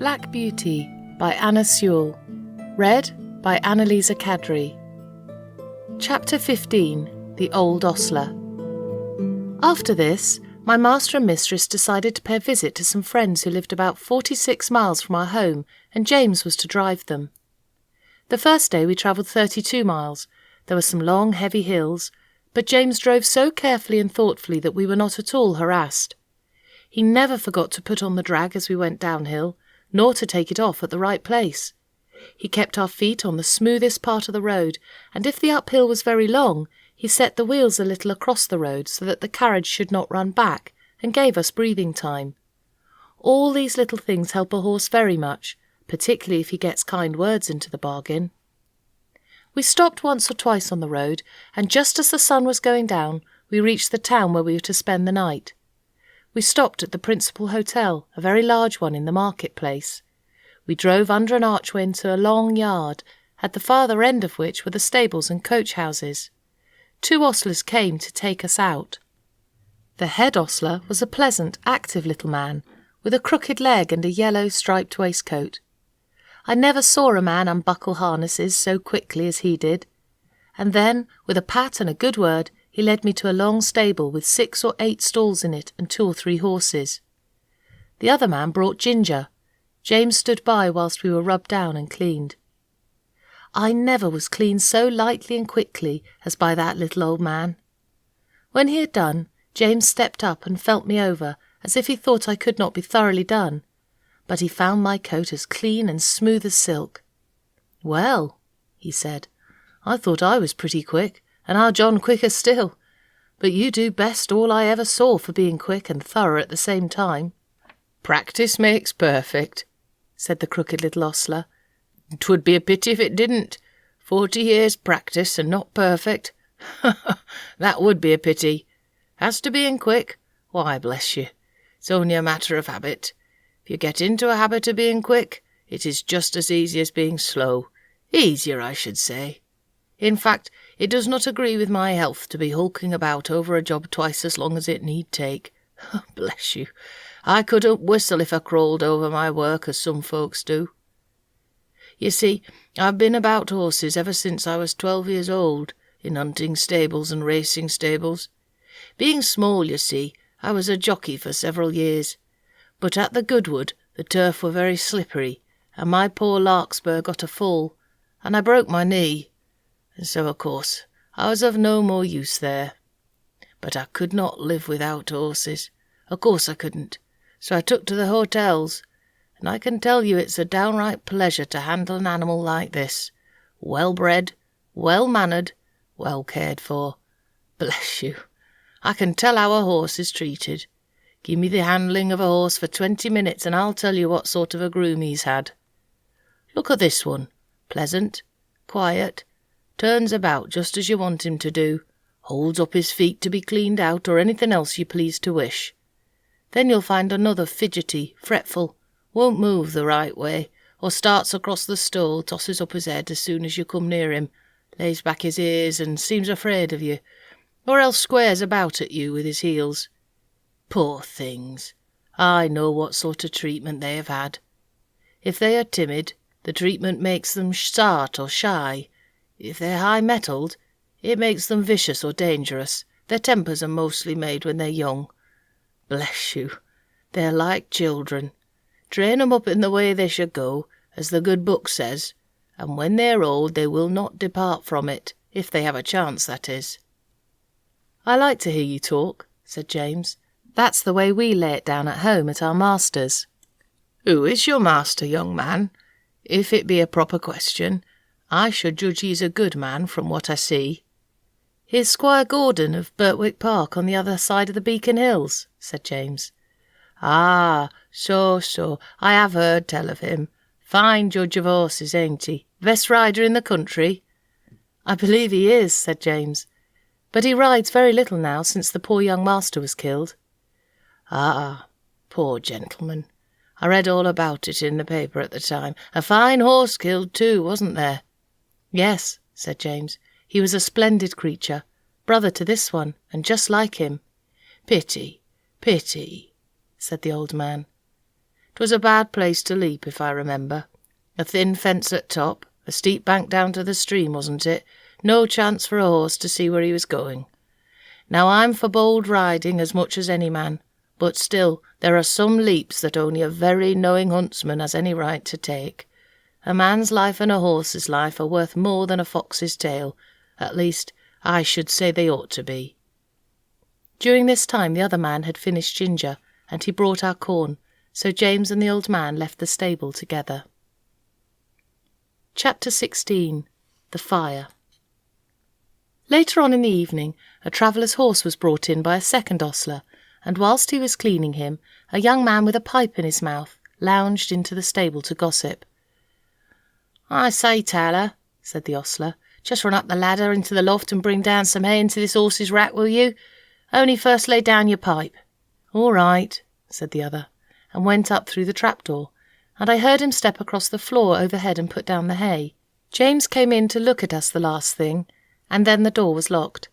Black Beauty by Anna Sewell. Read by Anne-Lise Kadri. Chapter 15. The Old Ostler. After this, my master and mistress decided to pay a visit to some friends who lived about 46 miles from our home, and James was to drive them. The first day we travelled 32 miles. There were some long, heavy hills, but James drove so carefully and thoughtfully that we were not at all harassed. He never forgot to put on the drag as we went downhill, nor to take it off at the right place. He kept our feet on the smoothest part of the road, and if the uphill was very long, he set the wheels a little across the road so that the carriage should not run back, and gave us breathing time. All these little things help a horse very much, particularly if he gets kind words into the bargain. We stopped once or twice on the road, and just as the sun was going down, we reached the town where we were to spend the night. We stopped at the principal hotel, a very large one in the marketplace. We drove under an archway into a long yard, at the farther end of which were the stables and coach houses. 2 ostlers came to take us out. The head ostler was a pleasant, active little man, with a crooked leg and a yellow striped waistcoat. I never saw a man unbuckle harnesses so quickly as he did. And then, with a pat and a good word, he led me to a long stable with 6 or 8 stalls in it and 2 or 3 horses. The other man brought ginger. James stood by whilst we were rubbed down and cleaned. I never was cleaned so lightly and quickly as by that little old man. When he had done, James stepped up and felt me over, as if he thought I could not be thoroughly done, but he found my coat as clean and smooth as silk. "Well," he said, "I thought I was pretty quick, and our John quicker still. But you do best all I ever saw for being quick and thorough at the same time." "Practice makes perfect," said the crooked little ostler. "'Twould be a pity if it didn't. 40 years' practice and not perfect. That would be a pity. As to being quick, why, bless you, it's only a matter of habit. If you get into a habit of being quick, it is just as easy as being slow. Easier, I should say. In fact, it does not agree with my health to be hulking about over a job twice as long as it need take. Bless you, I couldn't whistle if I crawled over my work as some folks do. You see, I've been about horses ever since I was 12 years old, in hunting stables and racing stables. Being small, you see, I was a jockey for several years. But at the Goodwood, the turf were very slippery, and my poor larkspur got a fall, and I broke my knee. And so, of course, I was of no more use there. But I could not live without horses. Of course I couldn't. So I took to the hotels, and I can tell you it's a downright pleasure to handle an animal like this. Well-bred, well-mannered, well cared for. Bless you, I can tell how a horse is treated. Give me the handling of a horse for 20 minutes and I'll tell you what sort of a groom he's had. Look at this one. Pleasant, quiet, turns about just as you want him to do, holds up his feet to be cleaned out or anything else you please to wish. Then you'll find another fidgety, fretful, won't move the right way, or starts across the stall, tosses up his head as soon as you come near him, lays back his ears and seems afraid of you, or else squares about at you with his heels. Poor things! I know what sort of treatment they have had. If they are timid, the treatment makes them start or shy. If they're high-mettled, it makes them vicious or dangerous. Their tempers are mostly made when they're young. Bless you, they're like children. Train 'em up in the way they should go, as the good book says, and when they're old they will not depart from it, if they have a chance, that is. "I like to hear you talk," said James. "That's the way we lay it down at home at our master's." "Who is your master, young man? If it be a proper question, I should judge he's a good man from what I see." "He's Squire Gordon of Birtwick Park on the other side of the Beacon Hills," said James. "Ah, so, I have heard tell of him. Fine judge of horses, ain't he? Best rider in the country?" "I believe he is," said James. "But he rides very little now since the poor young master was killed." "Ah, poor gentleman. I read all about it in the paper at the time. A fine horse killed too, wasn't there?" "Yes," said James. "He was a splendid creature, brother to this one, and just like him." Pity, said the old man. 'Twas a bad place to leap, if I remember. A thin fence at top, a steep bank down to the stream, wasn't it? No chance for a horse to see where he was going. Now I'm for bold riding as much as any man, but still there are some leaps that only a very knowing huntsman has any right to take. A man's life and a horse's life are worth more than a fox's tail. At least, I should say they ought to be." During this time the other man had finished Ginger, and he brought our corn, so James and the old man left the stable together. Chapter 16. The Fire. Later on in the evening, a traveller's horse was brought in by a second ostler, and whilst he was cleaning him, a young man with a pipe in his mouth lounged into the stable to gossip. "I say, tailor," said the ostler, "just run up the ladder into the loft and bring down some hay into this horse's rack, will you? Only first lay down your pipe." "All right," said the other, and went up through the trapdoor, and I heard him step across the floor overhead and put down the hay. James came in to look at us the last thing, and then the door was locked.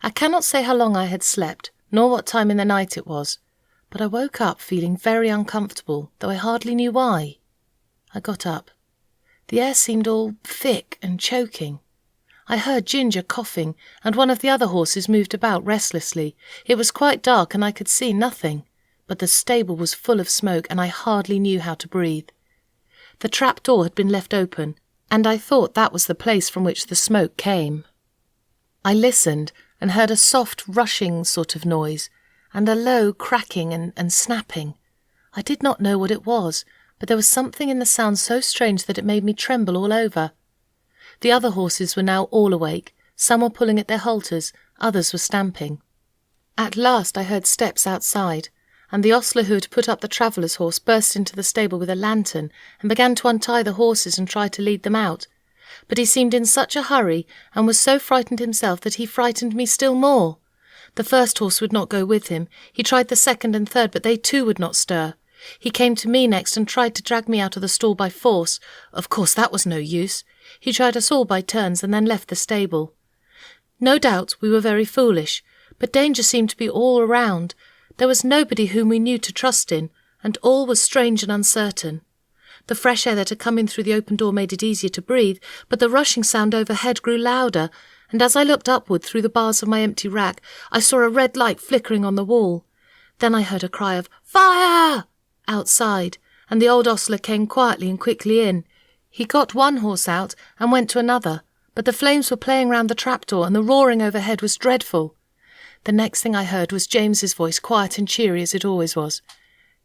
I cannot say how long I had slept, nor what time in the night it was, but I woke up feeling very uncomfortable, though I hardly knew why. I got up. The air seemed all thick and choking. I heard Ginger coughing, and one of the other horses moved about restlessly. It was quite dark, and I could see nothing, but the stable was full of smoke, and I hardly knew how to breathe. The trap door had been left open, and I thought that was the place from which the smoke came. I listened, and heard a soft rushing sort of noise, and a low cracking and snapping. I did not know what it was, but there was something in the sound so strange that it made me tremble all over. The other horses were now all awake. Some were pulling at their halters, others were stamping. At last I heard steps outside, and the ostler who had put up the traveller's horse burst into the stable with a lantern and began to untie the horses and try to lead them out. But he seemed in such a hurry and was so frightened himself that he frightened me still more. The first horse would not go with him. He tried the second and third, but they too would not stir. He came to me next and tried to drag me out of the stall by force. Of course that was no use. He tried us all by turns and then left the stable. No doubt we were very foolish, but danger seemed to be all around. There was nobody whom we knew to trust in, and all was strange and uncertain. The fresh air that had come in through the open door made it easier to breathe, but the rushing sound overhead grew louder, and as I looked upward through the bars of my empty rack, I saw a red light flickering on the wall. Then I heard a cry of "Fire!" outside, and the old ostler came quietly and quickly in. He got one horse out and went to another, but the flames were playing round the trapdoor, and the roaring overhead was dreadful. The next thing I heard was James's voice, quiet and cheery as it always was.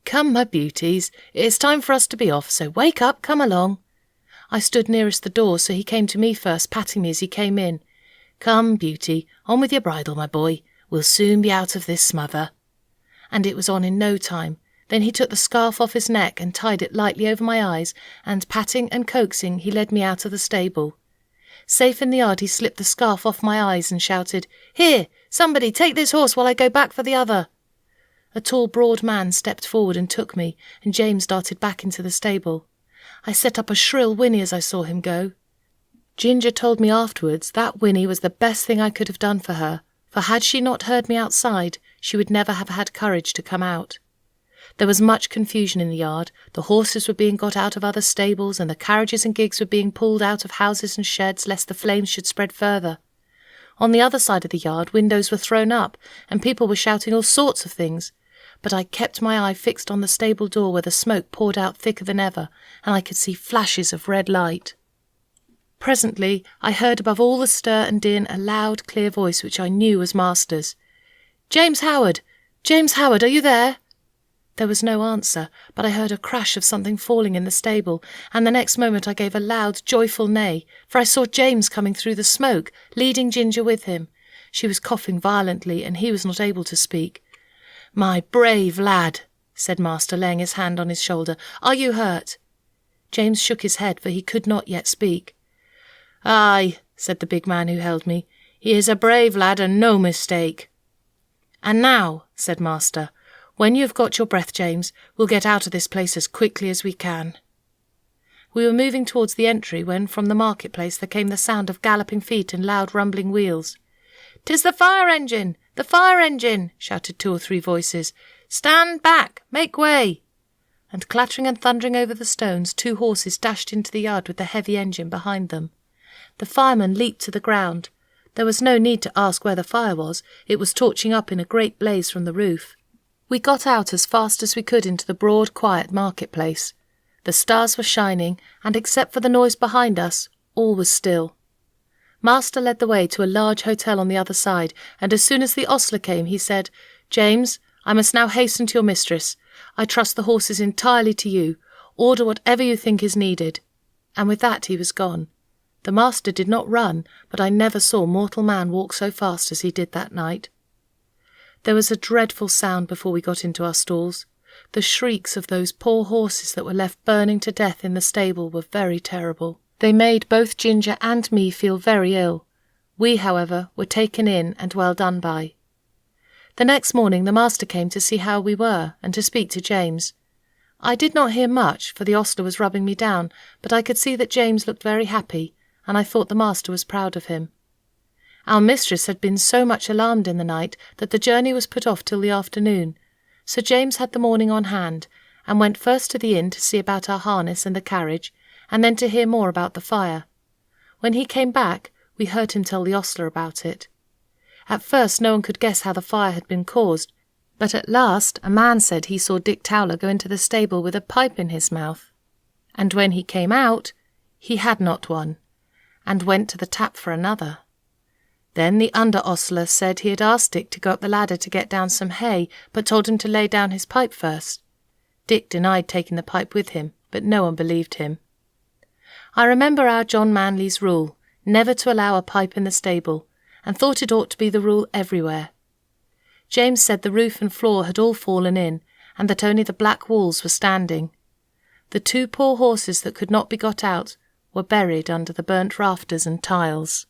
"Come, my beauties, it is time for us to be off, so wake up, come along." I stood nearest the door, so he came to me first, patting me as he came in. "Come, beauty, on with your bridle, my boy. We'll soon be out of this smother." And it was on in no time. Then he took the scarf off his neck and tied it lightly over my eyes, and patting and coaxing, he led me out of the stable. Safe in the yard, he slipped the scarf off my eyes and shouted, "Here, somebody, take this horse while I go back for the other." A tall, broad man stepped forward and took me, and James darted back into the stable. I set up a shrill whinny as I saw him go. Ginger told me afterwards that whinny was the best thing I could have done for her, for had she not heard me outside, she would never have had courage to come out. There was much confusion in the yard. The horses were being got out of other stables, and the carriages and gigs were being pulled out of houses and sheds, lest the flames should spread further. On the other side of the yard, windows were thrown up, and people were shouting all sorts of things. But I kept my eye fixed on the stable door, where the smoke poured out thicker than ever, and I could see flashes of red light. Presently I heard above all the stir and din a loud, clear voice which I knew was Master's. "James Howard! James Howard, are you there?" There was no answer, but I heard a crash of something falling in the stable, and the next moment I gave a loud, joyful neigh, for I saw James coming through the smoke, leading Ginger with him. She was coughing violently, and he was not able to speak. "My brave lad," said Master, laying his hand on his shoulder, "are you hurt?" James shook his head, for he could not yet speak. "Aye," said the big man who held me, "he is a brave lad, and no mistake." "And now," said Master, "when you have got your breath, James, we'll get out of this place as quickly as we can." We were moving towards the entry when from the marketplace there came the sound of galloping feet and loud rumbling wheels. "'Tis the fire engine! The fire engine!" shouted 2 or 3 voices. "Stand back! Make way!" and clattering and thundering over the stones, 2 horses dashed into the yard with the heavy engine behind them. The fireman leaped to the ground. There was no need to ask where the fire was. It was torching up in a great blaze from the roof. We got out as fast as we could into the broad, quiet marketplace. The stars were shining, and except for the noise behind us, all was still. Master led the way to a large hotel on the other side, and as soon as the ostler came, he said, "James, I must now hasten to your mistress. I trust the horses entirely to you. Order whatever you think is needed." And with that he was gone. The master did not run, but I never saw mortal man walk so fast as he did that night. There was a dreadful sound before we got into our stalls. The shrieks of those poor horses that were left burning to death in the stable were very terrible. They made both Ginger and me feel very ill. We, however, were taken in and well done by. The next morning the master came to see how we were and to speak to James. I did not hear much, for the ostler was rubbing me down, but I could see that James looked very happy, and I thought the master was proud of him. Our mistress had been so much alarmed in the night that the journey was put off till the afternoon, so James had the morning on hand, and went first to the inn to see about our harness and the carriage, and then to hear more about the fire. When he came back, we heard him tell the ostler about it. At first no one could guess how the fire had been caused, but at last a man said he saw Dick Towler go into the stable with a pipe in his mouth, and when he came out, he had not one, and went to the tap for another. Then the under-ostler said he had asked Dick to go up the ladder to get down some hay, but told him to lay down his pipe first. Dick denied taking the pipe with him, but no one believed him. I remember our John Manley's rule, never to allow a pipe in the stable, and thought it ought to be the rule everywhere. James said the roof and floor had all fallen in, and that only the black walls were standing. The 2 poor horses that could not be got out were buried under the burnt rafters and tiles.